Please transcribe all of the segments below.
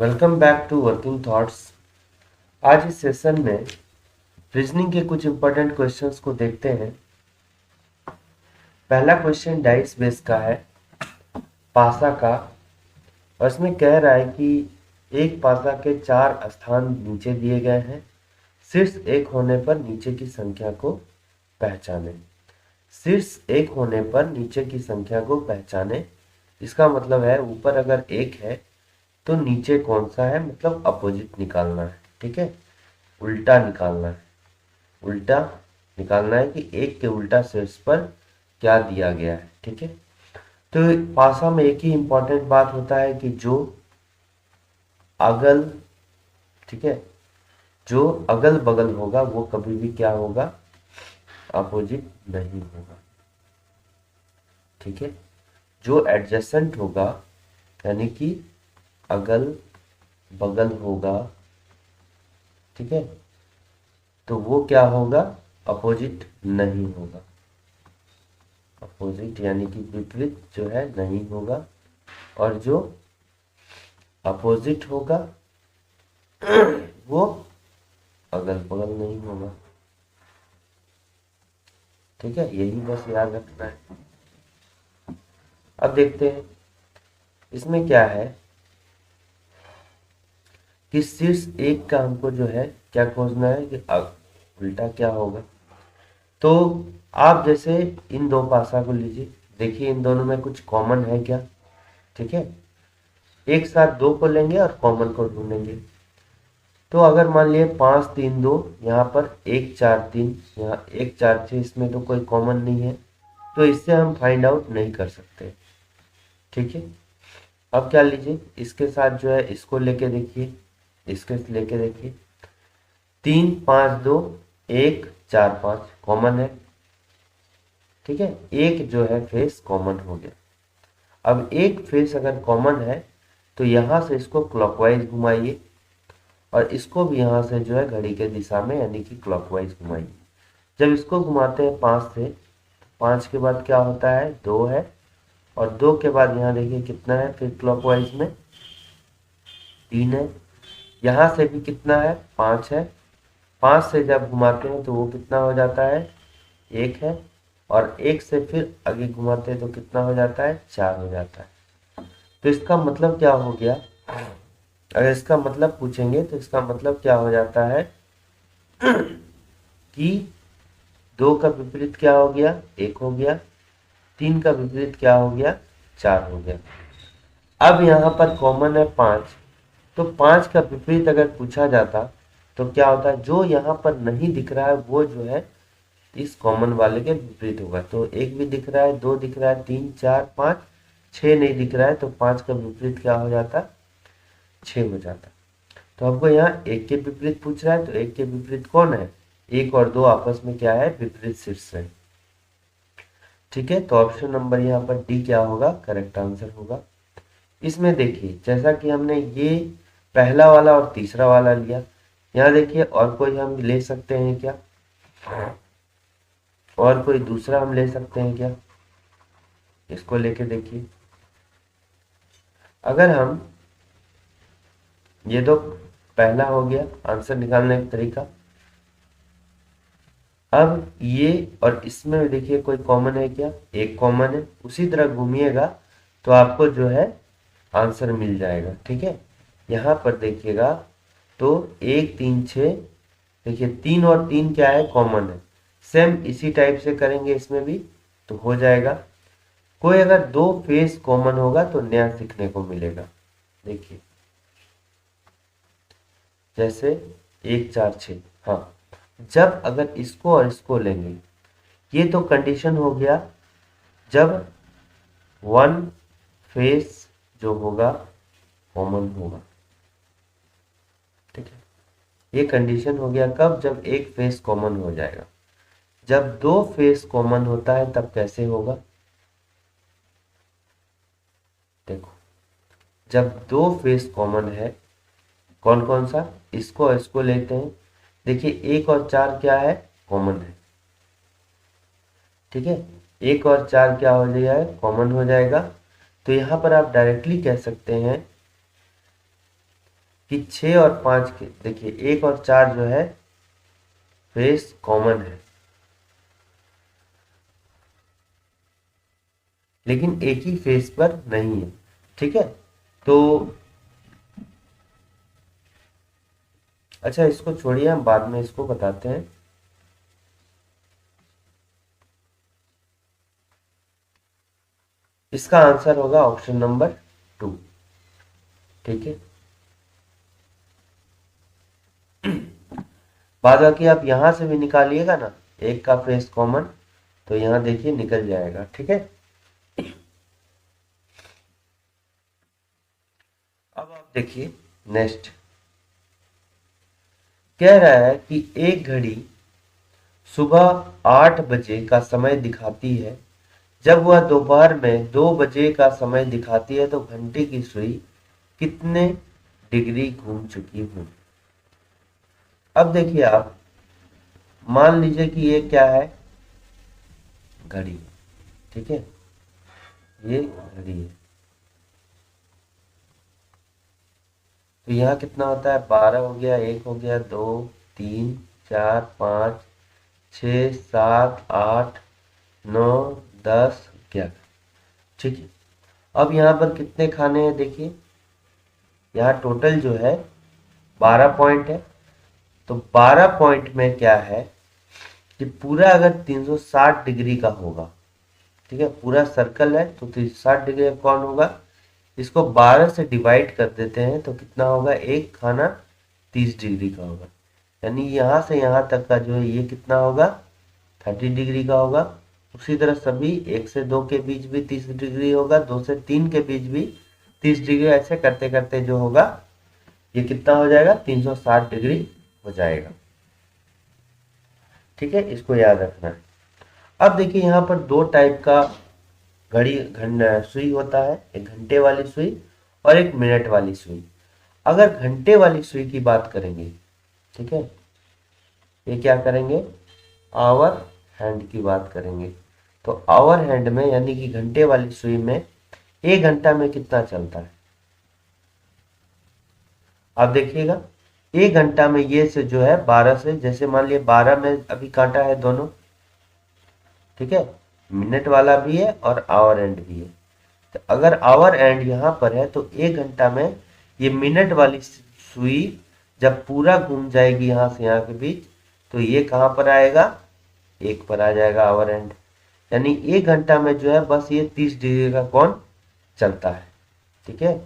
Welcome back to working thoughts. आज इस session में रीजनिंग के कुछ इंपॉर्टेंट क्वेश्चंस को देखते हैं। पहला क्वेश्चन डाइस बेस का है, पासा का, और इसमें कह रहा है कि एक पासा के 4 स्थान नीचे दिए गए हैं। शीर्ष एक होने पर नीचे की संख्या को पहचाने। शीर्ष एक होने पर नीचे की संख्या को पहचाने, इसका मतलब है ऊपर अगर एक है तो नीचे कौन सा है, मतलब अपोजिट निकालना है। ठीक है, उल्टा निकालना है। उल्टा निकालना है कि एक के उल्टा शीर्ष पर क्या दिया गया है। ठीक है, तो पासा में एक ही इंपॉर्टेंट बात होता है कि जो अगल, ठीक है, जो अगल बगल होगा वो कभी भी क्या होगा, अपोजिट नहीं होगा। ठीक है, जो एडजेसेंट होगा यानी कि अगल बगल होगा, ठीक है, तो वो क्या होगा, अपोजिट नहीं होगा। अपोजिट यानी कि विपरीत जो है नहीं होगा, और जो अपोजिट होगा वो अगल बगल नहीं होगा। ठीक है, यही बस याद रखना है। अब देखते हैं इसमें क्या है कि शीर्ष एक का हमको जो है क्या खोजना है कि उल्टा क्या होगा। तो आप जैसे इन दो पासा को लीजिए, देखिए इन दोनों में कुछ कॉमन है क्या। ठीक है, एक साथ दो को लेंगे और कॉमन को ढूंढेंगे। तो अगर मान लिए 5 3 2, यहाँ पर 1 4 3, यहाँ 1 4 6, इसमें तो कोई कॉमन नहीं है, तो इससे हम फाइंड आउट नहीं कर सकते। ठीक है, अब क्या लीजिए, इसके साथ जो है इसको लेके देखिए, इसके लेके देखिए, 3 5 2 1 4 5 कॉमन है। ठीक है, एक जो है फेस कॉमन हो गया। अब एक फेस अगर कॉमन है तो यहाँ से इसको क्लॉकवाइज घुमाइए, और इसको भी यहाँ से जो है घड़ी के दिशा में यानी कि क्लॉकवाइज घुमाइए। जब इसको घुमाते हैं 5 से, 5 के बाद क्या होता है, 2 है, और 2 के बाद यहाँ देखिए कितना है, फिर क्लॉकवाइज में 3 है। यहाँ से भी कितना है, 5 है। 5 से जब घुमाते हैं तो वो कितना हो जाता है, 1 है, और 1 से फिर आगे घुमाते हैं तो कितना हो जाता है, 4 हो जाता है। तो इसका मतलब क्या हो गया, अगर इसका मतलब पूछेंगे तो इसका मतलब क्या हो जाता है कि 2 का विपरीत क्या हो गया, 1 हो गया। 3 का विपरीत क्या हो गया, 4 हो गया। अब यहाँ पर कॉमन है 5, तो 5 का विपरीत अगर पूछा जाता तो क्या होता है, जो यहाँ पर नहीं दिख रहा है वो जो है इस कॉमन वाले के विपरीत होगा। तो 1 भी दिख रहा है, 2 दिख रहा है, 3 4 5, 6 नहीं दिख रहा है, तो 5 का विपरीत क्या हो जाता, 6 हो जाता। तो हमको यहाँ 1 के विपरीत पूछ रहा है, तो 1 के विपरीत कौन है, 1 और 2 आपस में क्या है, विपरीत शीर्ष है। ठीक है, तो ऑप्शन नंबर यहाँ पर डी क्या होगा, करेक्ट आंसर होगा। इसमें देखिए जैसा कि हमने ये पहला वाला और तीसरा वाला लिया, यहाँ देखिए और कोई हम ले सकते हैं क्या, और कोई दूसरा हम ले सकते हैं क्या, इसको लेके देखिए। अगर हम, ये तो पहला हो गया आंसर निकालने का तरीका। अब ये और इसमें देखिए कोई कॉमन है क्या, एक कॉमन है, उसी तरह घूमिएगा तो आपको जो है आंसर मिल जाएगा। ठीक है, यहाँ पर देखिएगा तो 1 3 6, देखिए 3 और 3 क्या है, कॉमन है। सेम इसी टाइप से करेंगे इसमें भी तो हो जाएगा। कोई अगर 2 फेस कॉमन होगा तो नया सीखने को मिलेगा। देखिए जैसे 1 4 6, हाँ, जब अगर इसको और इसको लेंगे, ये तो कंडीशन हो गया जब वन फेस जो होगा कॉमन होगा। ठीक है, ये कंडीशन हो गया कब, जब एक फेस कॉमन हो जाएगा। जब 2 फेस कॉमन होता है तब कैसे होगा, देखो जब 2 फेस कॉमन है, कौन कौन सा, इसको और इसको लेते हैं, देखिए 1 और 4 क्या है, कॉमन है। ठीक है, 1 और 4 क्या हो जाएगा, कॉमन हो जाएगा। तो यहाँ पर आप डायरेक्टली कह सकते हैं कि 6 और 5 के, देखिए 1 और 4 जो है फेस कॉमन है, लेकिन एक ही फेस पर नहीं है। ठीक है, तो अच्छा इसको छोड़िए, हम बाद में इसको बताते हैं। इसका आंसर होगा ऑप्शन नंबर 2। ठीक है, बाद बाकी आप यहां से भी निकालिएगा ना, एक का फेस कॉमन, तो यहां देखिए निकल जाएगा। ठीक है, अब आप देखिए नेक्स्ट कह रहा है कि एक घड़ी सुबह 8 बजे का समय दिखाती है, जब वह दोपहर में 2 बजे का समय दिखाती है तो घंटे की सुई कितने डिग्री घूम चुकी हूं। अब देखिए आप मान लीजिए कि ये क्या है, घड़ी। ठीक है, ये घड़ी है, तो यहाँ कितना होता है, 12 हो गया, 1 हो गया, 2, 3, 4, 5, 6, 7, 8, 9, 10, 11। ठीक है, अब यहाँ पर कितने खाने हैं देखिए, यहाँ टोटल जो है 12 पॉइंट है। तो 12 पॉइंट में क्या है कि पूरा अगर 360 डिग्री का होगा, ठीक है, पूरा सर्कल है तो 360 डिग्री का कौन होगा, इसको 12 से डिवाइड कर देते हैं तो कितना होगा, एक खाना 30 डिग्री का होगा। यानी यहाँ से यहाँ तक का जो है ये कितना होगा, 30 डिग्री का होगा। उसी तरह सभी 1 से 2 के बीच भी 30 डिग्री होगा, 2 से 3 के बीच भी 30 डिग्री, ऐसे करते करते जो होगा ये कितना हो जाएगा, 360 डिग्री हो जाएगा। ठीक है, इसको याद रखना है। अब देखिए यहाँ पर दो टाइप का घड़ी सुई होता है, एक घंटे वाली सुई और एक मिनट वाली सुई। अगर घंटे वाली सुई की बात करेंगे, ठीक है, ये क्या करेंगे, आवर हैंड की बात करेंगे। तो आवर हैंड में यानी कि घंटे वाली सुई में 1 घंटा में कितना चलता है, आप देखिएगा 1 घंटा में ये से जो है 12 से, जैसे मान लिया 12 में अभी काटा है दोनों, ठीक है, मिनट वाला भी है और आवर एंड भी है। तो अगर आवर एंड यहाँ पर है तो 1 घंटा में ये मिनट वाली सुई जब पूरा घूम जाएगी यहाँ से यहाँ के बीच, तो ये कहाँ पर आएगा, 1 पर आ जाएगा आवर एंड। यानी 1 घंटा में जो है बस ये 30 डिग्री का कोण चलता है। ठीक है,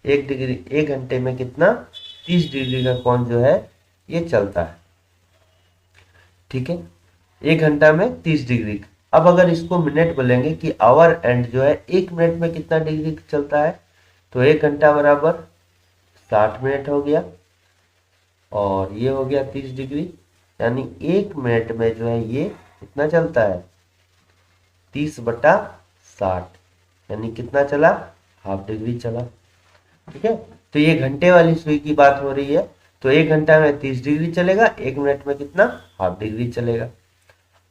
1 घंटे में कितना, 30 डिग्री का कोण जो है ये चलता है। ठीक है, 1 घंटा में 30 डिग्री। अब अगर इसको मिनट बोलेंगे कि आवर एंड जो है 1 मिनट में कितना डिग्री चलता है, तो 1 घंटा बराबर 60 मिनट हो गया और ये हो गया 30 डिग्री। यानी 1 मिनट में जो है ये कितना चलता है, 30/60, यानी कितना चला, हाफ डिग्री चला। ठीक है, तो ये घंटे वाली सुई की बात हो रही है, तो 1 घंटा में 30 डिग्री चलेगा, 1 मिनट में कितना, हाफ डिग्री चलेगा।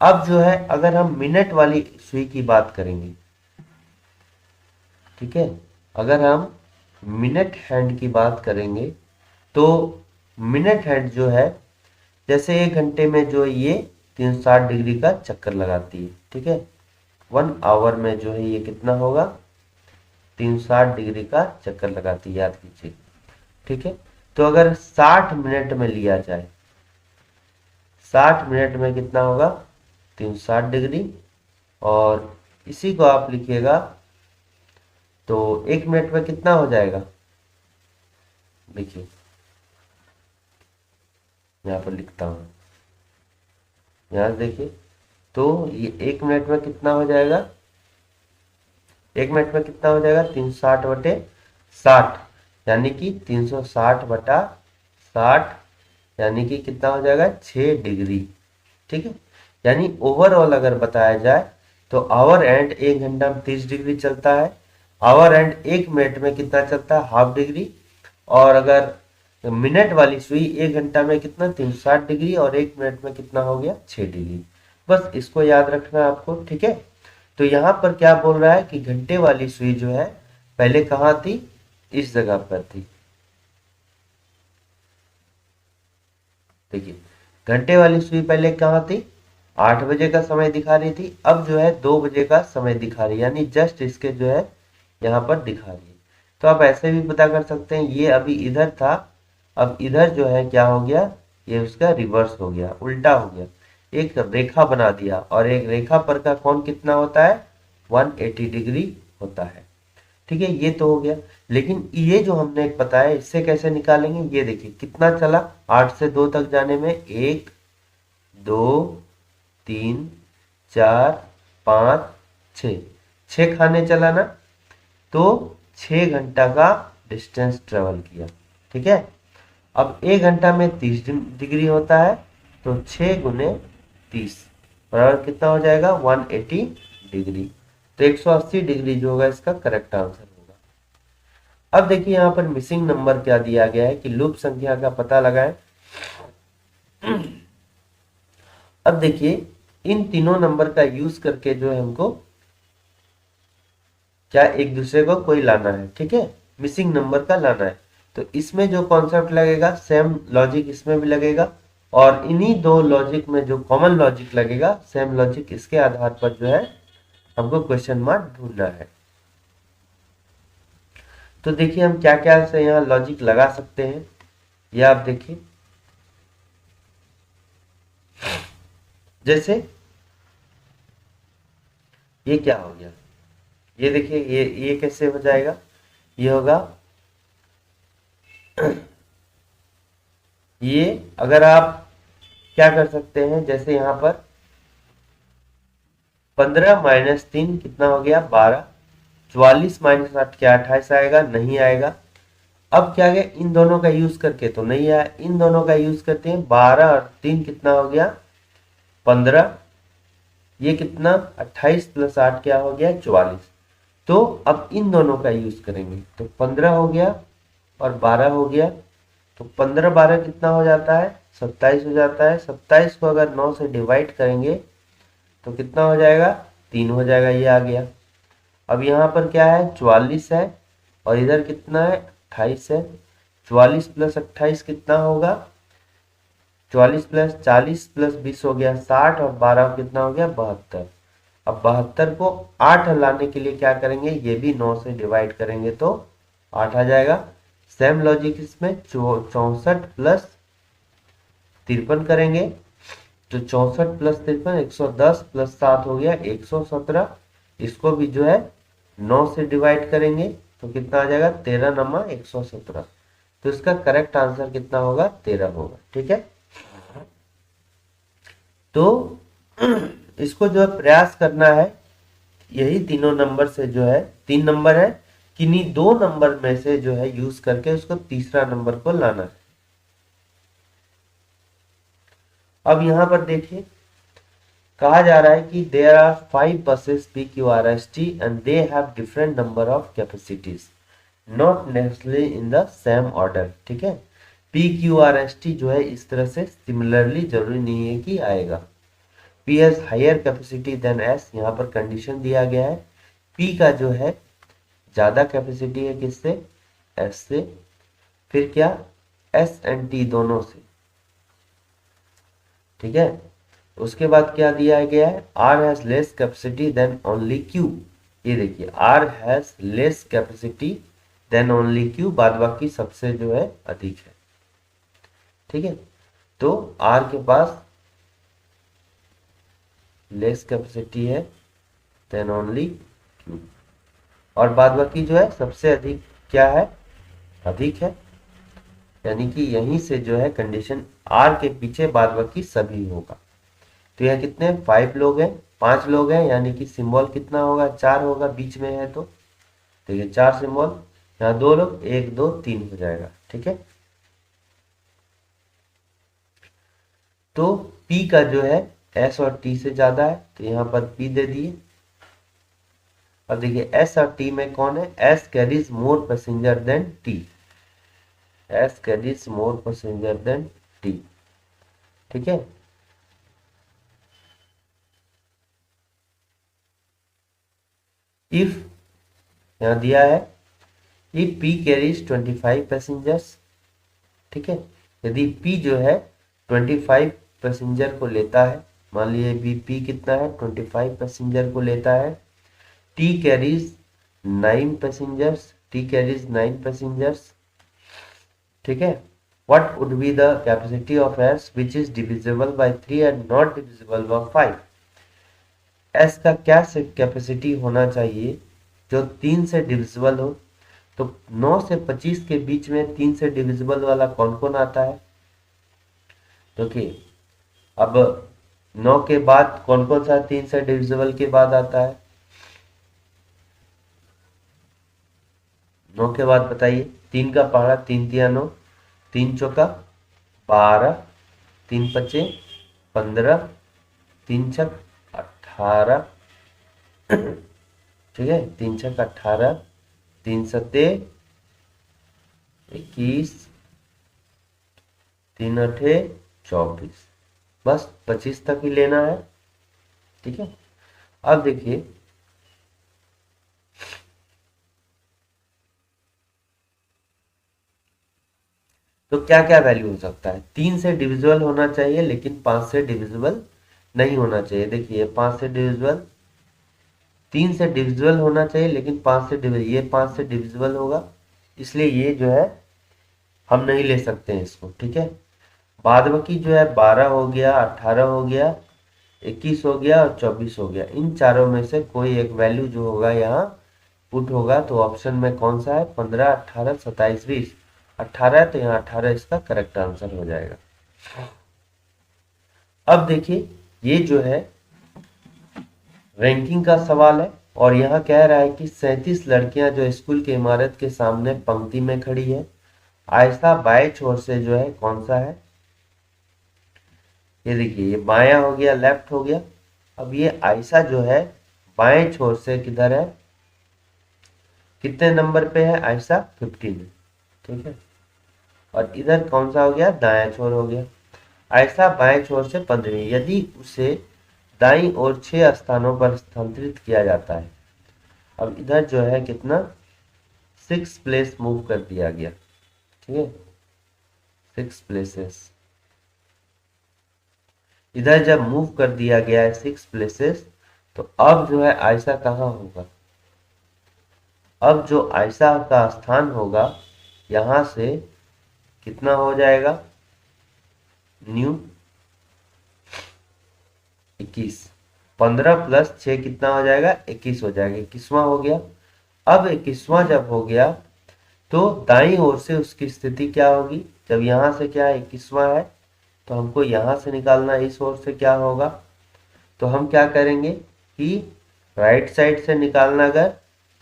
अब जो है अगर हम मिनट वाली सुई की बात करेंगे, ठीक है, अगर हम मिनट हैंड की बात करेंगे तो मिनट हैंड जो है जैसे 1 घंटे में जो ये 360 डिग्री का चक्कर लगाती है। ठीक है, 1 आवर में जो है ये कितना होगा, 360 डिग्री का चक्कर लगाती है, याद कीजिए। ठीक है, तो अगर 60 मिनट में लिया जाए, 60 मिनट में कितना होगा, 360 डिग्री, और इसी को आप लिखिएगा तो 1 मिनट में कितना हो जाएगा, देखिए यहाँ पर लिखता हूँ, यहाँ से देखिए, तो ये 1 मिनट में कितना हो जाएगा, 1 मिनट में कितना हो जाएगा, 360/60, यानी कि 360/60, यानी कि कितना हो जाएगा, 6 डिग्री। ठीक है, यानी ओवरऑल अगर बताया जाए तो आवर एंड 1 घंटा में 30 डिग्री चलता है, आवर एंड 1 मिनट में कितना चलता है, हाफ डिग्री, और अगर मिनट वाली सुई 1 घंटा में कितना, 360 डिग्री, और 1 मिनट में कितना हो गया, 6 डिग्री। बस इसको याद रखना है आपको। ठीक है, तो यहाँ पर क्या बोल रहा है कि घंटे वाली सुई जो है पहले कहाँ थी, इस जगह पर थी, देखिए घंटे वाली सुई पहले कहाँ थी, 8 बजे का समय दिखा रही थी, अब जो है 2 बजे का समय दिखा रही है, यानी जस्ट इसके जो है यहाँ पर दिखा रही है। तो आप ऐसे भी पता कर सकते हैं, ये अभी इधर था, अब इधर जो है क्या हो गया, ये उसका रिवर्स हो गया, उल्टा हो गया, एक रेखा बना दिया, और एक रेखा पर का कोण कितना होता है, 180 डिग्री होता है। ठीक है, ये तो हो गया। लेकिन ये जो हमने एक बताया, इससे कैसे निकालेंगे, ये देखिए कितना चला 8 से 2 तक जाने में, 1 2 3 4 5 6, 6 खाने चला ना, तो 6 घंटा का डिस्टेंस ट्रेवल किया। ठीक है, अब 1 घंटा में 30 डिग्री होता है, तो 6 × 30 बराबर कितना हो जाएगा, 180 डिग्री। तो 180 डिग्री जो होगा इसका करेक्ट आंसर होगा। अब देखिए यहाँ पर मिसिंग नंबर क्या दिया गया है कि लूप संख्या का पता लगाएं। अब देखिए इन तीनों नंबर का यूज करके जो है हमको क्या एक दूसरे को कोई लाना है। ठीक है, मिसिंग नंबर का लाना है, तो इसमें जो कॉन्सेप्ट लगेगा सेम लॉजिक इसमें भी लगेगा, और इन्हीं दो लॉजिक में जो कॉमन लॉजिक लगेगा सेम लॉजिक, इसके आधार पर जो है हमको क्वेश्चन मार्क ढूंढना है। तो देखिए हम क्या क्या से यहाँ लॉजिक लगा सकते हैं, ये आप देखिए। जैसे ये क्या हो गया, ये देखिए ये कैसे हो जाएगा, ये होगा ये अगर आप क्या कर सकते हैं, जैसे यहाँ पर 15 - 3 कितना हो गया, 12, 44 - 8 क्या 28 आएगा, नहीं आएगा। अब क्या गया, इन दोनों का यूज करके तो नहीं आया, इन दोनों का यूज करते हैं, 12 और 3 कितना हो गया, 15, ये कितना 28 + 8 क्या हो गया, 44। तो अब इन दोनों का यूज करेंगे, तो 15 हो गया और 12 हो गया, तो 15 12 कितना हो जाता है, 27 हो जाता है। 27 को अगर 9 से डिवाइड करेंगे तो कितना हो जाएगा, 3 हो जाएगा, ये आ गया। अब यहाँ पर क्या है, 44 है, और इधर कितना है, 28 है। 44 + 28 कितना होगा, 44 + 40 + 20 हो गया 60, और 12 कितना हो गया, 72। अब 72 को 8 लाने के लिए क्या करेंगे, ये भी 9 से डिवाइड करेंगे तो 8 आ जाएगा। सेम लॉजिक इसमें 64 + 53 करेंगे, तो 64 + 53 110 + 7 हो गया 117। इसको भी जो है 9 से डिवाइड करेंगे तो कितना आ जाएगा, 13 - 117। तो इसका करेक्ट आंसर कितना होगा, 13 होगा। ठीक है, तो इसको जो है प्रयास करना है, यही तीनों नंबर से जो है, 3 नंबर है, किन्हीं 2 नंबर में से जो है यूज करके उसको तीसरा नंबर को लाना है। अब यहां पर देखिए कहा जा रहा है कि there are 5 buses PQRST and they have different number of capacities, not necessarily in the same order. ठीक है, PQRST जो है इस तरह से सिमिलरली जरूरी नहीं है कि आएगा। P has higher capacity than S, यहाँ पर कंडीशन दिया गया है, P का जो है ज्यादा कैपेसिटी है किससे, S से, फिर क्या S एंड T दोनों से। ठीक है, उसके बाद क्या दिया गया है, R has less capacity than only Q। ये देखिए R has less capacity than only Q, बाद बाकी सबसे जो है अधिक है। ठीक है, तो R के पास लेस कैपेसिटी है देन ओनली Q, और बाद बाकी जो है सबसे अधिक क्या है, अधिक है, यानी कि यहीं से जो है कंडीशन R के पीछे बाद बाकी सभी होगा। तो यह कितने 5 लोग हैं, 5 लोग हैं, यानी कि सिंबल कितना होगा, 4 होगा, बीच में है तो देखिए 4 सिंबल, यहाँ 2 लोग, 1 2 3 हो जाएगा। ठीक है, तो P का जो है S और T से ज्यादा है, तो यहाँ पर P दे दिए। अब देखिए S और T में कौन है, S carries more passenger than T, S carries more passenger than T। ठीक है, इफ यहाँ दिया है इफ P कैरीज 25 पैसेंजर्स। ठीक है, यदि P जो है 25 पैसेंजर को लेता है, मान लीजिए बीपी कितना है 25 पैसेंजर को लेता है, T carries 9 passengers, T carries 9 passengers, ठीक है। What would be the capacity of S which is divisible by 3 and not divisible by 5। S का क्या कैपेसिटी होना चाहिए जो 3 से डिविजिबल हो। तो 9 से 25 के बीच में 3 से डिविजिबल वाला कौन कौन आता है, देखिए अब 9 के बाद कौन कौन सा 3 से डिविजिबल के बाद आता है, 9 के बाद बताइए। 3 का पहाड़ा 3 तिया 9, 3 चौका 12, 3 पचे 15, 3 छक 18, ठीक है, 3 छक 18, 3 सत्ते 21, 3 अठे 24, बस 25 तक ही लेना है, ठीक है। अब देखिए तो क्या क्या वैल्यू हो सकता है, 3 से डिविजिबल होना चाहिए लेकिन 5 से डिविजिबल नहीं होना चाहिए। देखिए 5 से डिविजिबल, 3 से डिविजिबल होना चाहिए लेकिन 5 से डिविजिबल, ये 5 से डिविजिबल होगा, इसलिए ये जो है हम नहीं ले सकते हैं इसको, ठीक है। बाद बाकी जो है 12 हो गया, 18 हो गया, 21 हो गया और 24 हो गया, इन चारों में से कोई एक वैल्यू जो होगा यहाँ पुट होगा। तो ऑप्शन में कौन सा है, 15, 18, 27, 20, 18 है तो यहाँ 18 इसका करेक्ट आंसर हो जाएगा। अब देखिए ये जो है रैंकिंग का सवाल है और यहाँ कह रहा है कि 37 लड़कियां जो स्कूल की इमारत के सामने पंक्ति में खड़ी है, आयशा बाएं छोर से जो है कौन सा है, ये देखिए ये बायां हो गया, लेफ्ट हो गया। अब ये आयशा जो है बाएं छोर से किधर है, कितने नंबर पे है आयशा, 15, ठीक है। और इधर कौन सा हो गया, दायां छोर हो गया। आयशा बाएं छोर से 15वीं, यदि उसे दाईं ओर 6 स्थानों पर स्थानांतरित किया जाता है। अब इधर जो है कितना, 6 प्लेस मूव कर दिया गया, ठीक है, 6 प्लेसेस। इधर जब मूव कर दिया गया है 6 प्लेसेस, तो अब जो है आयशा कहाँ होगा, अब जो आयशा का स्थान होगा यहां से कितना हो जाएगा, न्यू 21, 15 प्लस 6 कितना हो जाएगा, 21 हो जाएगा, 21वां हो गया। अब 21वां जब हो गया तो दाईं ओर से उसकी स्थिति क्या होगी, जब यहां से क्या है 21वां है तो हमको यहां से निकालना, इस ओर से क्या होगा, तो हम क्या करेंगे कि राइट साइड से निकालना अगर,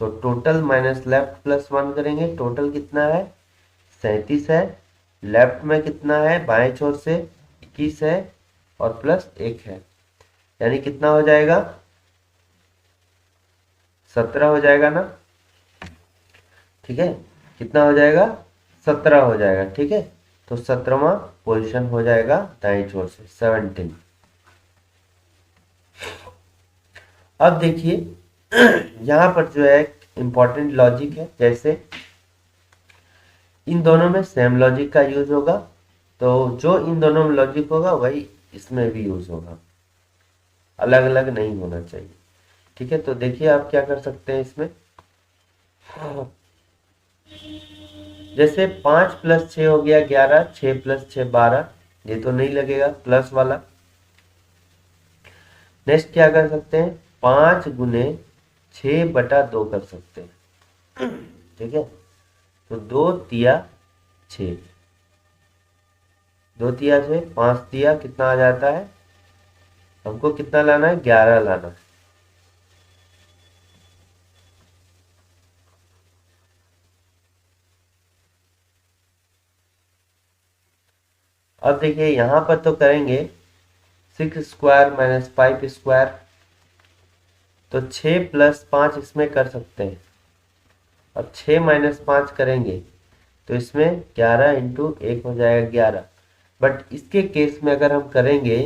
तो टोटल माइनस लेफ्ट प्लस 1 करेंगे, टोटल कितना है 37 है, लेफ्ट में कितना है बाएं छोर से 21 है और प्लस 1 है, यानी कितना हो जाएगा 17 हो जाएगा ना, ठीक है, कितना हो जाएगा 17 हो जाएगा, ठीक है। तो 17वां पोजीशन हो जाएगा दाएं छोर से 17। अब देखिए यहां पर जो है इंपॉर्टेंट लॉजिक है, जैसे इन दोनों में सेम लॉजिक का यूज होगा, तो जो इन दोनों में लॉजिक होगा वही इसमें भी यूज होगा, अलग अलग नहीं होना चाहिए, ठीक है। तो देखिए आप क्या कर सकते हैं इसमें, जैसे 5 प्लस 6 हो गया 11, 6 प्लस 6 12, ये तो नहीं लगेगा प्लस वाला। नेक्स्ट क्या कर सकते हैं, 5 गुने 6/2 कर सकते हैं, ठीक है। तो 2 तिया 6, 2 तिया 6, 5 तिया कितना आ जाता है, हमको कितना लाना है 11 लाना है। अब देखिए यहां पर तो करेंगे 6 स्क्वायर माइनस 5 स्क्वायर, तो 6 प्लस 5 इसमें कर सकते हैं, अब 6 माइनस 5 करेंगे तो इसमें 11 इंटू 1 हो जाएगा 11, बट इसके केस में अगर हम करेंगे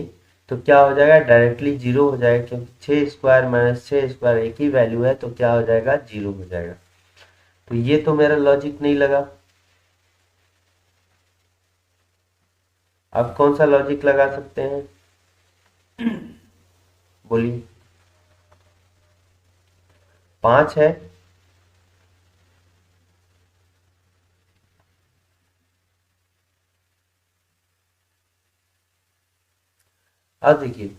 तो क्या हो जाएगा, डायरेक्टली 0 हो जाएगा, क्योंकि 6 स्क्वायर माइनस 6 स्क्वायर एक ही वैल्यू है, तो क्या हो जाएगा 0 हो जाएगा। तो ये तो मेरा लॉजिक नहीं लगा। अब कौन सा लॉजिक लगा सकते हैं, बोलिए। 5 है, अब देखिए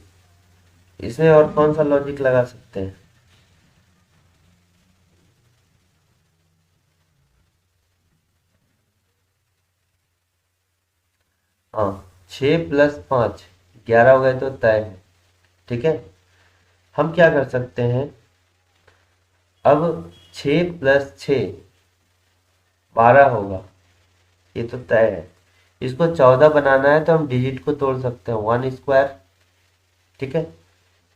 इसमें और कौन सा लॉजिक लगा सकते हैं। हाँ, 6 + 5 11 हो गए तो तय है, ठीक है। हम क्या कर सकते हैं, अब 6 + 6 12 होगा, ये तो तय है। इसको 14 बनाना है तो हम डिजिट को तोड़ सकते हैं, 1 स्क्वायर, ठीक है।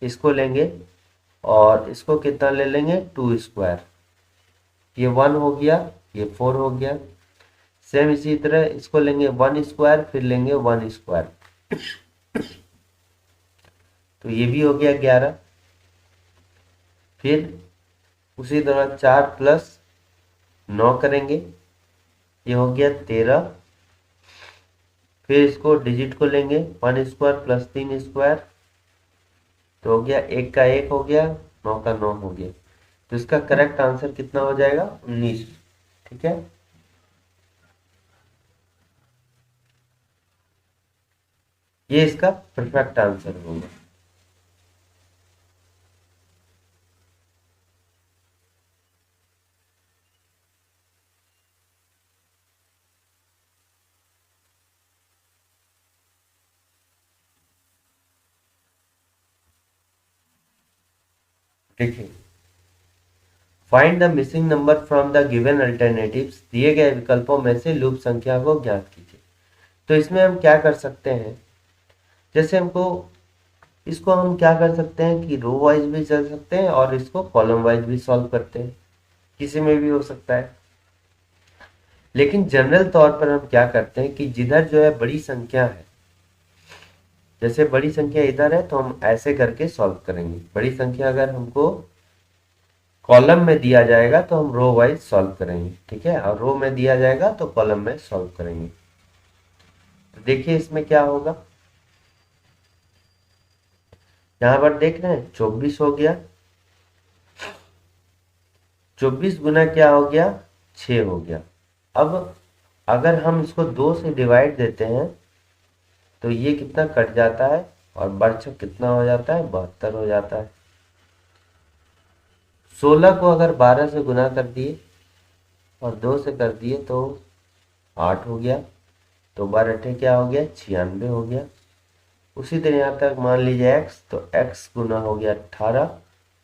इसको लेंगे और इसको कितना ले लेंगे, 2 स्क्वायर। ये 1 हो गया, ये 4 हो गया। सेम इसी तरह इसको लेंगे 1 स्क्वायर, फिर लेंगे 1 स्क्वायर, तो ये भी हो गया 11। फिर उसी तरह 4 + 9 करेंगे, ये हो गया 13। फिर इसको डिजिट को लेंगे, 1 स्क्वायर + 3 स्क्वायर, तो हो गया 1 का 1 हो गया, 9 का 9 हो गया। तो इसका करेक्ट आंसर कितना हो जाएगा, 19, ठीक है। ये इसका परफेक्ट आंसर होगा। देखिए, find the missing number from the given alternatives, दिए गए विकल्पों में से लूप संख्या को ज्ञात कीजिए। तो इसमें हम क्या कर सकते हैं, जैसे हमको इसको हम क्या कर सकते हैं कि रो वाइज भी चल सकते हैं और इसको कॉलम वाइज भी सॉल्व करते हैं, किसी में भी हो सकता है। लेकिन जनरल तौर पर हम क्या करते हैं कि जिधर जो है बड़ी संख्या है, जैसे बड़ी संख्या इधर है तो हम ऐसे करके सॉल्व करेंगे। बड़ी संख्या अगर हमको कॉलम में दिया जाएगा तो हम रो वाइज सॉल्व करेंगे, ठीक है, और रो में दिया जाएगा तो कॉलम में सॉल्व करेंगे। तो देखिए इसमें क्या होगा, यहां पर देख रहे हैं 24 हो गया, 24 गुना क्या हो गया, 6 हो गया। अब अगर हम इसको 2 से डिवाइड देते हैं तो ये कितना कट जाता है और बर्छक कितना हो जाता है, 72 हो जाता है। 16 को अगर 12 से गुना कर दिए और 2 से कर दिए तो 8 हो गया, तो 12 अठे क्या हो गया, 96 हो गया। उसी तरह यहाँ तक मान लीजिए x, तो x गुना हो गया 18,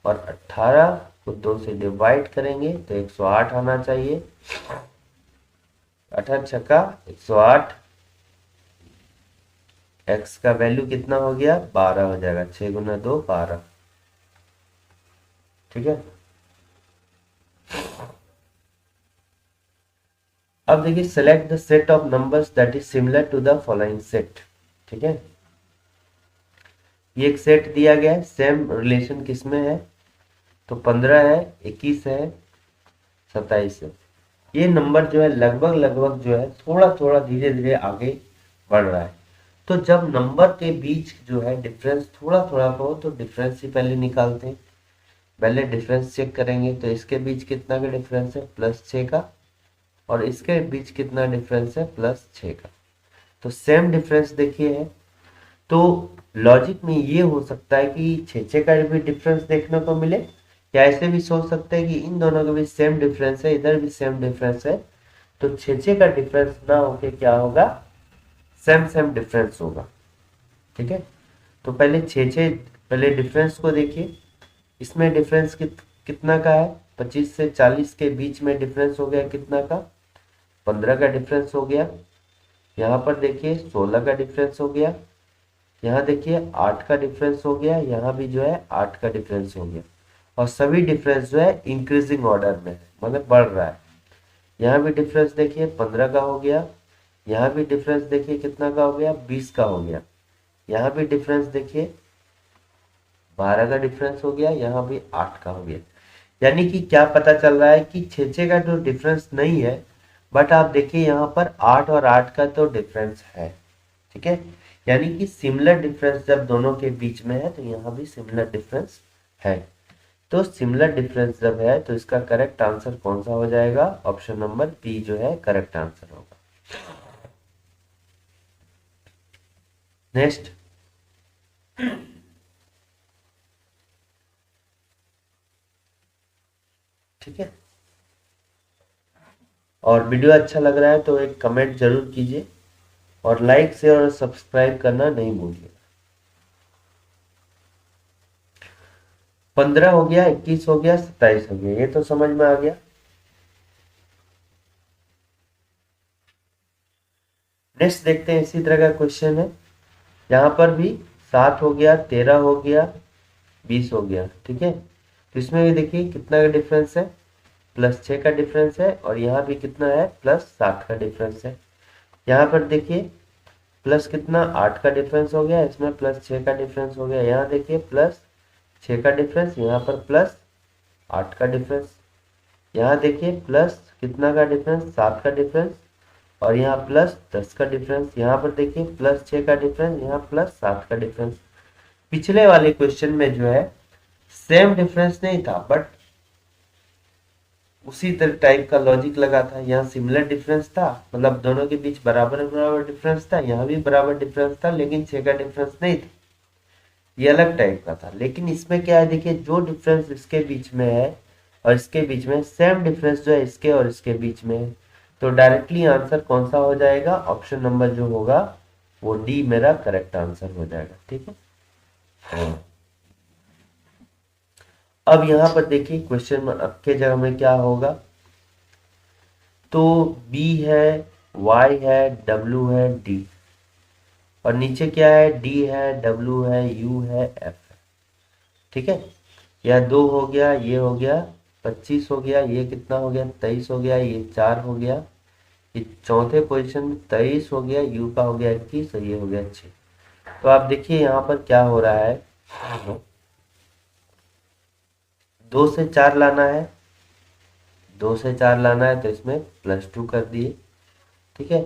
और 18 को 2 से डिवाइड करेंगे तो 108 आना चाहिए। 18 छक्का 108, x का वैल्यू कितना हो गया, 12 हो जाएगा, 6 गुना 2 12, ठीक है। अब देखिए, select the set of numbers that is similar to the following set, ठीक है। ये एक सेट दिया गया है, सेम रिलेशन किसमें है, तो 15 है, 21 है, 27 है। ये नंबर जो है लगभग लगभग जो है थोड़ा थोड़ा धीरे धीरे आगे बढ़ रहा है। तो जब नंबर के बीच जो है डिफरेंस थोड़ा थोड़ा हो तो डिफरेंस ही पहले निकालते हैं। पहले डिफरेंस चेक करेंगे, तो इसके बीच कितना का डिफरेंस है, +6 का, और इसके बीच कितना डिफरेंस है, +6 का। तो सेम डिफरेंस देखिए है, तो लॉजिक में ये हो सकता है कि 6 का भी डिफरेंस देखने को मिले, या ऐसे भी सोच सकते हैं कि इन दोनों के बीच सेम डिफरेंस है, इधर भी सेम डिफरेंस है, तो 6 का डिफरेंस ना होके क्या होगा, सेम सेम डिफरेंस होगा, ठीक है। तो पहले 6 पहले डिफरेंस को देखिए, इसमें डिफरेंस कितना का है, 25 से 40 के बीच में डिफरेंस हो गया कितना का, 15 का डिफरेंस हो गया। यहाँ पर देखिए 16 का डिफरेंस हो गया, यहाँ देखिए 8 का डिफरेंस हो गया, यहाँ भी जो है 8 का डिफरेंस हो गया। और सभी डिफरेंस जो है इंक्रीजिंग ऑर्डर में है, मतलब बढ़ रहा है। यहाँ भी डिफरेंस देखिए 15 का हो गया, यहाँ भी डिफरेंस देखिए कितना का हो गया, 20 का हो गया। यहाँ भी डिफरेंस देखिए 12 का डिफरेंस हो गया, यहाँ भी 8 का हो गया। यानी कि क्या पता चल रहा है कि 6 का जो डिफरेंस नहीं है, बट आप देखिए यहाँ पर 8 और 8 का तो डिफरेंस है, ठीक है, यानी कि सिमिलर डिफरेंस जब दोनों के बीच में है तो यहाँ भी सिमिलर डिफरेंस है। तो सिमिलर डिफरेंस जब है तो इसका करेक्ट आंसर कौन सा हो जाएगा, ऑप्शन नंबर बी जो है करेक्ट आंसर होगा। नेक्स्ट, ठीक है, और वीडियो अच्छा लग रहा है तो एक कमेंट जरूर कीजिए और लाइक शेयर और सब्सक्राइब करना नहीं भूलिए। 15 हो गया, 21 हो गया, 27 हो गया, ये तो समझ में आ गया। नेक्स्ट देखते हैं, इसी तरह का क्वेश्चन है, यहाँ पर भी 7 हो गया, 13 हो गया, 20 हो गया, ठीक है। तो इसमें भी देखिए कितना का डिफरेंस है, +6 का डिफरेंस है, और यहाँ भी कितना है, +7 का डिफरेंस है। यहाँ पर देखिए प्लस कितना, 8 का डिफरेंस हो गया, इसमें +6 का डिफरेंस हो गया, यहाँ देखिए +6 का डिफरेंस, यहाँ पर +8 का डिफरेंस, यहाँ देखिए प्लस कितना का डिफरेंस, 7 का डिफरेंस, और यहाँ +10 का डिफरेंस, यहाँ पर देखिए +6 का डिफरेंस, यहाँ +7 का डिफरेंस। पिछले वाले क्वेश्चन में जो है सेम डिफरेंस नहीं था, बट उसी तरह टाइप का लॉजिक लगा था। यहाँ सिमिलर डिफरेंस था, मतलब दोनों के बीच बराबर बराबर डिफरेंस था, यहाँ भी बराबर डिफरेंस था, लेकिन 6 का डिफरेंस नहीं था, ये अलग टाइप का था। लेकिन इसमें क्या है, देखिए जो डिफरेंस इसके बीच में है और इसके बीच में, सेम डिफरेंस जो है इसके और इसके बीच में है, तो डायरेक्टली आंसर कौन सा हो जाएगा, ऑप्शन नंबर जो होगा वो डी मेरा करेक्ट आंसर हो जाएगा, ठीक है। अब यहाँ पर देखिए क्वेश्चन में अब के जगह में क्या होगा, तो B है, Y है, W है, D, और नीचे क्या है, D है, W है, U है, F है, ठीक है। यह 2 हो गया, ये हो गया 25 हो गया, ये कितना हो गया 23 हो गया, ये 4 हो गया, ये चौथे पोजीशन में 23 हो गया, U का हो गया 21 और ये हो गया 6। तो आप देखिए यहाँ पर क्या हो रहा है, 2 से 4 लाना है, 2 से 4 लाना है, तो इसमें +2 कर दिए, ठीक है।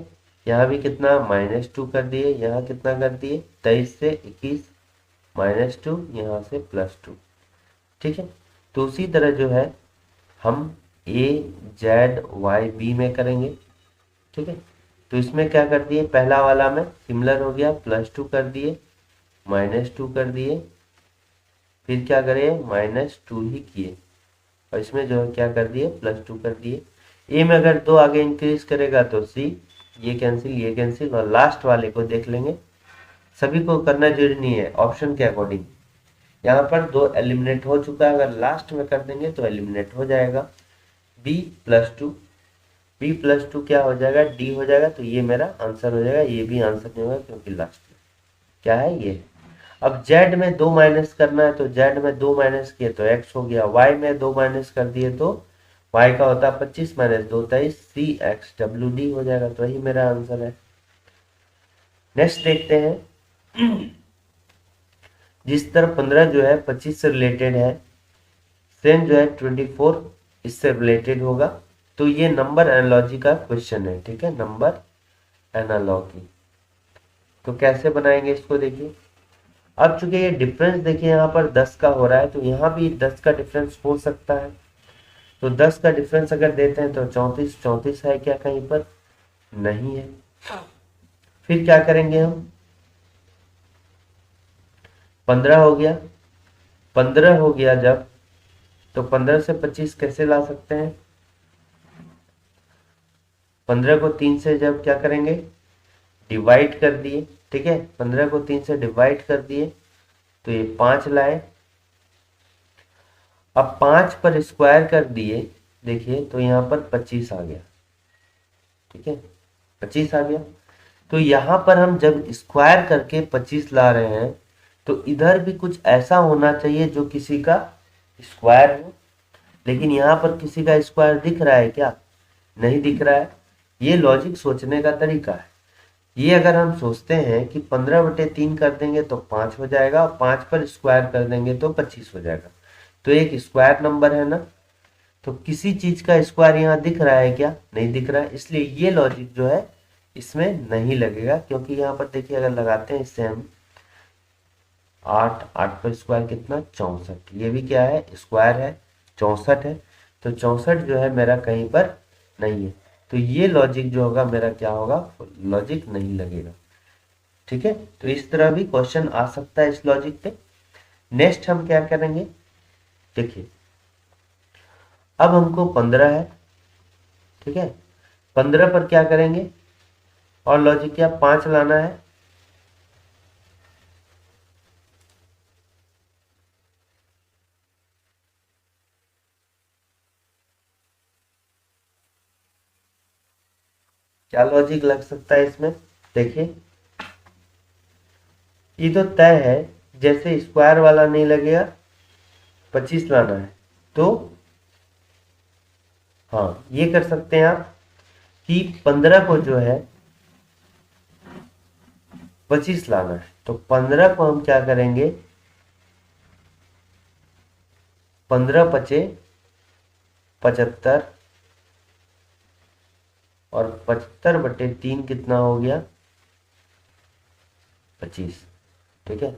यहाँ भी कितना, -2 कर दिए, यहाँ कितना कर दिए, 23 से 21 -2, यहाँ से +2, ठीक है। तो उसी तरह जो है हम A Z Y B में करेंगे, ठीक है। तो इसमें क्या कर दिए, पहला वाला में सिमिलर हो गया, +2 कर दिए, -2 कर दिए, फिर क्या करें, -2 ही किए, और इसमें जो है क्या कर दिए, +2 कर दिए। ए में अगर 2 आगे इंक्रीज करेगा तो सी, ये कैंसिल ये कैंसिल, और लास्ट वाले को देख लेंगे। सभी को करना जरूरी नहीं है, ऑप्शन के अकॉर्डिंग। यहाँ पर 2 एलिमिनेट हो चुका है, अगर लास्ट में कर देंगे तो एलिमिनेट हो जाएगा। B+2, B+2 क्या हो जाएगा, D हो जाएगा, तो ये मेरा आंसर हो जाएगा, ये भी आंसर नहीं होगा क्योंकि लास्ट में क्या है ये। अब Z में 2 माइनस करना है, तो Z में 2 माइनस किए तो X हो गया, Y में 2 माइनस कर दिए तो Y का होता है 25 - 2 23, CXWD हो जाएगा, तो वही मेरा आंसर है। नेक्स्ट देखते हैं, जिस तरह 15 जो है 25 से रिलेटेड है, सेम जो है 24 इससे रिलेटेड होगा। तो ये नंबर एनालॉजी का क्वेश्चन है, ठीक है, नंबर एनालॉजी। तो कैसे बनाएंगे इसको, देखिए अब चूंकि ये डिफरेंस देखिए यहाँ पर 10 का हो रहा है, तो यहाँ भी 10 का डिफरेंस हो सकता है। तो 10 का डिफरेंस अगर देते हैं तो 34 है क्या, कहीं पर नहीं है। फिर क्या करेंगे हम, 15 हो गया, 15 हो गया जब, तो 15 से 25 कैसे ला सकते हैं, 15 को 3 से जब क्या करेंगे, डिवाइड कर दिए, ठीक है, 15 को 3 से डिवाइड कर दिए तो ये 5 लाए। अब 5 पर स्क्वायर कर दिए, देखिए तो यहाँ पर 25 आ गया, ठीक है, 25 आ गया। तो यहाँ पर हम जब स्क्वायर करके 25 ला रहे हैं, तो इधर भी कुछ ऐसा होना चाहिए जो किसी का स्क्वायर हो, लेकिन यहाँ पर किसी का स्क्वायर दिख रहा है क्या, नहीं दिख रहा है। ये लॉजिक सोचने का तरीका है। ये अगर हम सोचते हैं कि 15/3 कर देंगे तो 5 हो जाएगा, और 5 पर स्क्वायर कर देंगे तो 25 हो जाएगा, तो एक स्क्वायर नंबर है ना। तो किसी चीज का स्क्वायर यहाँ दिख रहा है क्या, नहीं दिख रहा है, इसलिए ये लॉजिक जो है इसमें नहीं लगेगा, क्योंकि यहाँ पर देखिए अगर लगाते हैं इससे हम 8, 8 पर स्क्वायर कितना 64, ये भी क्या है स्क्वायर है, 64 है, तो 64 जो है मेरा कहीं पर नहीं है, तो ये लॉजिक जो होगा मेरा क्या होगा, लॉजिक नहीं लगेगा। ठीक है, तो इस तरह भी क्वेश्चन आ सकता है इस लॉजिक पे। नेक्स्ट हम क्या करेंगे, देखिए अब हमको 15 है, ठीक है, 15 पर क्या करेंगे, और लॉजिक क्या 5 लाना है, क्या लॉजिक लग सकता है इसमें, देखिए ये तो तय है, जैसे स्क्वायर वाला नहीं लगेगा, 25 लाना है, तो हाँ ये कर सकते हैं आप कि 15 को जो है 25 लाना है, तो 15 को हम क्या करेंगे, 15 पचे 75, और 75/3 कितना हो गया 25। ठीक है,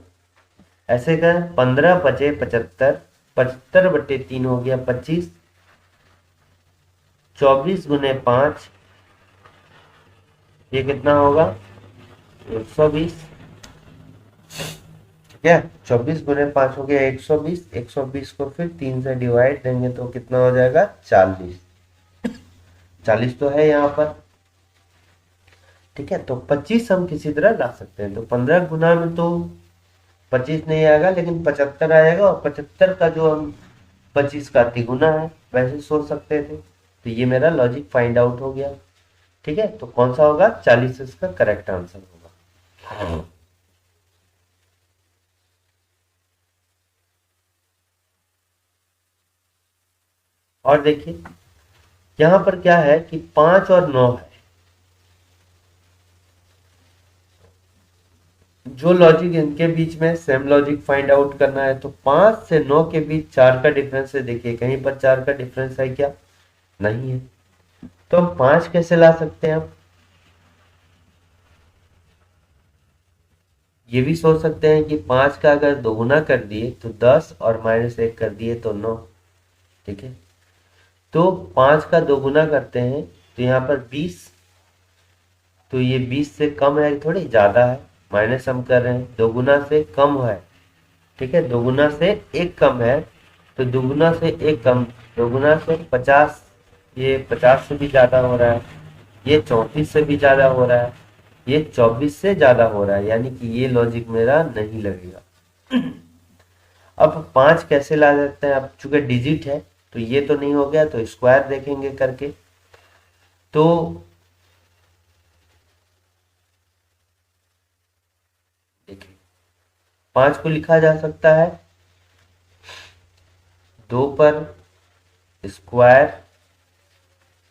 ऐसे कर 15 पचे 75, 75/3 हो गया 25, 24 गुने 5 ये कितना होगा 120। ठीक है, 24 गुने 5 हो गया 120, 120 को फिर 3 से डिवाइड देंगे तो कितना हो जाएगा 40, 40 तो है यहाँ पर। ठीक है, तो 25 हम किसी तरह ला सकते हैं, तो 15 गुना में तो 25 नहीं आएगा, लेकिन 75 आएगा, और 75 का जो हम 25 का तिगुना है वैसे सोच सकते थे, तो ये मेरा लॉजिक फाइंड आउट हो गया। ठीक है, तो कौन सा होगा 40 इसका करेक्ट आंसर होगा। और देखिए यहां पर क्या है कि 5 और 9 है, जो लॉजिक इनके बीच में सेम लॉजिक फाइंड आउट करना है, तो 5 से 9 के बीच 4 का डिफरेंस है, देखिए कहीं पर 4 का डिफरेंस है क्या, नहीं है, तो हम 5 कैसे ला सकते हैं, हम ये भी सोच सकते हैं कि 5 का अगर दोगुना कर दिए तो 10, और -1 कर दिए तो 9। ठीक है, तो 5 का दोगुना करते हैं तो यहाँ पर 20, तो ये 20 से कम है थोड़ी ज़्यादा है, माइनस हम कर रहे हैं, दोगुना से कम है। ठीक है, दोगुना से 1 कम है, तो दोगुना से 1 कम, दोगुना से 50, ये 50 से भी ज़्यादा हो रहा है, ये 34 से भी ज़्यादा हो रहा है, ये 24 से ज़्यादा हो रहा है, यानी कि ये लॉजिक मेरा नहीं लगेगा। अब 5 कैसे ला सकते हैं, अब चूंकि डिजिट है तो ये तो नहीं हो गया, तो स्क्वायर देखेंगे करके, तो देखिए 5 को लिखा जा सकता है 2 पर स्क्वायर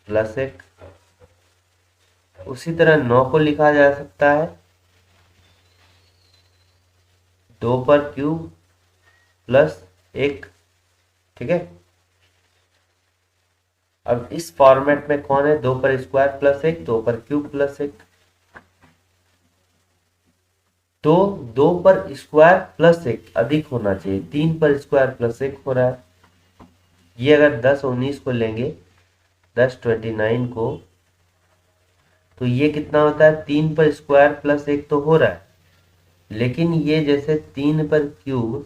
प्लस 1, उसी तरह 9 को लिखा जा सकता है 2 पर क्यूब प्लस 1। ठीक है, अब इस फॉर्मेट में कौन है, 2 पर स्क्वायर प्लस 1, 2 पर क्यूब प्लस 1, तो 2 पर स्क्वायर प्लस 1 अधिक होना चाहिए, 3 पर स्क्वायर प्लस 1 हो रहा है, ये अगर 10 19 को लेंगे, 10 29 को, तो ये कितना होता है 3 पर स्क्वायर प्लस 1 तो हो रहा है, लेकिन ये जैसे 3 पर क्यूब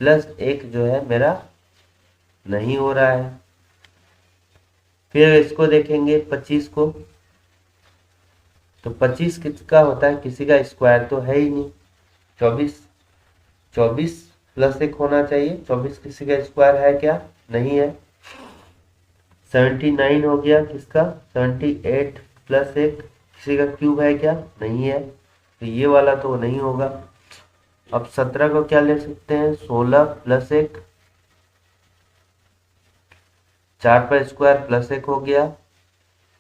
प्लस 1 जो है मेरा नहीं हो रहा है। फिर इसको देखेंगे 25 को, तो 25 किसका होता है, किसी का स्क्वायर तो है ही नहीं, 24, 24 प्लस 1 होना चाहिए, 24 किसी का स्क्वायर है क्या, नहीं है। 79 हो गया किसका, 78 प्लस 1 किसी का क्यूब है क्या, नहीं है, तो ये वाला तो नहीं होगा। अब 17 को क्या ले सकते हैं, 16 प्लस 1, 4 पर स्क्वायर प्लस 1 हो गया,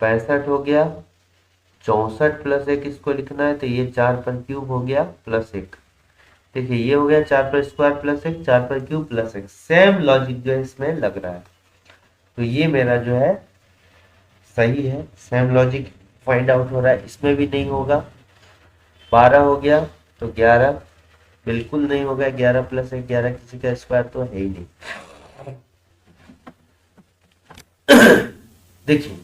65 हो गया, 64 प्लस 1 इसको लिखना है, तो ये 4 पर क्यूब हो गया प्लस 1। देखिए ये हो गया 4 पर स्क्वायर प्लस 1, 4 पर क्यूब प्लस 1, सेम लॉजिक जो है इसमें लग रहा है, तो ये मेरा जो है सही है, सेम लॉजिक फाइंड आउट हो रहा है, इसमें भी नहीं होगा। 12 हो गया तो 11 बिल्कुल नहीं होगा, 11 प्लस 1 11, किसी का स्क्वायर तो है ही नहीं। देखिए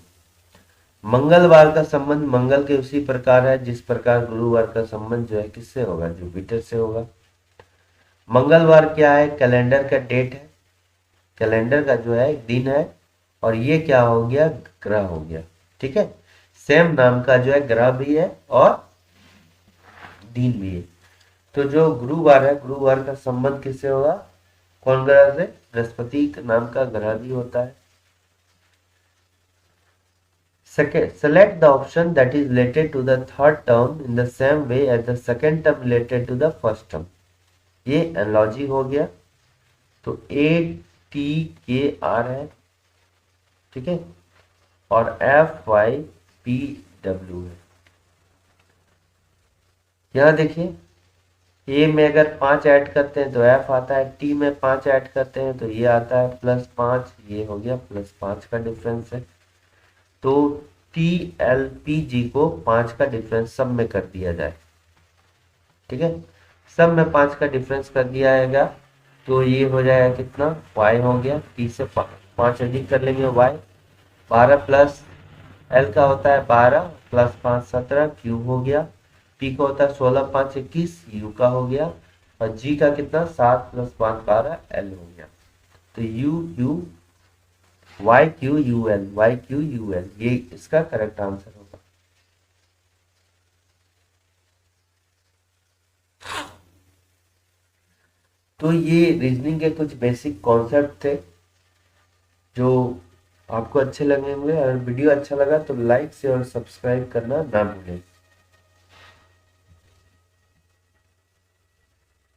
मंगलवार का संबंध मंगल के उसी प्रकार है जिस प्रकार गुरुवार का संबंध जो है किससे होगा, जुपिटर से होगा। मंगलवार क्या है, कैलेंडर का डेट है, कैलेंडर का जो है दिन है, और ये क्या हो गया, ग्रह हो गया। ठीक है, सेम नाम का जो है ग्रह भी है और दिन भी है। तो जो गुरुवार है, गुरुवार का संबंध किससे होगा, कौन ग्रह से, बृहस्पति नाम का ग्रह भी होता है। Second, select the option that is related to the third term in the same way as the second term related to the first term. ये एनालॉजी हो गया। तो ए टी के आर है, ठीक है, और एफ वाई पी डब्ल्यू है। यहां देखिए, ए में अगर 5 ऐड करते हैं तो एफ आता है, टी में 5 ऐड करते हैं तो ये आता है +5, ये हो गया +5 का डिफरेंस है। तो टी एल पी जी को 5 का डिफरेंस सब में कर दिया जाए। ठीक है, सब में 5 का डिफरेंस कर दिया जाएगा तो ये हो जाएगा कितना, y हो गया, टी से 5 अधिक कर लेंगे y, 12 प्लस एल का होता है 12 प्लस 5 17, क्यू हो गया, पी का होता है 16 5 21, यू का हो गया, और जी का कितना 7 प्लस 5 12, एल हो गया। तो U U Y Q U L, ये इसका करेक्ट आंसर होगा। तो ये रीजनिंग के कुछ बेसिक कॉन्सेप्ट थे जो आपको अच्छे लगे होंगे। अगर वीडियो अच्छा लगा तो लाइक शेयर और सब्सक्राइब करना ना भूलें।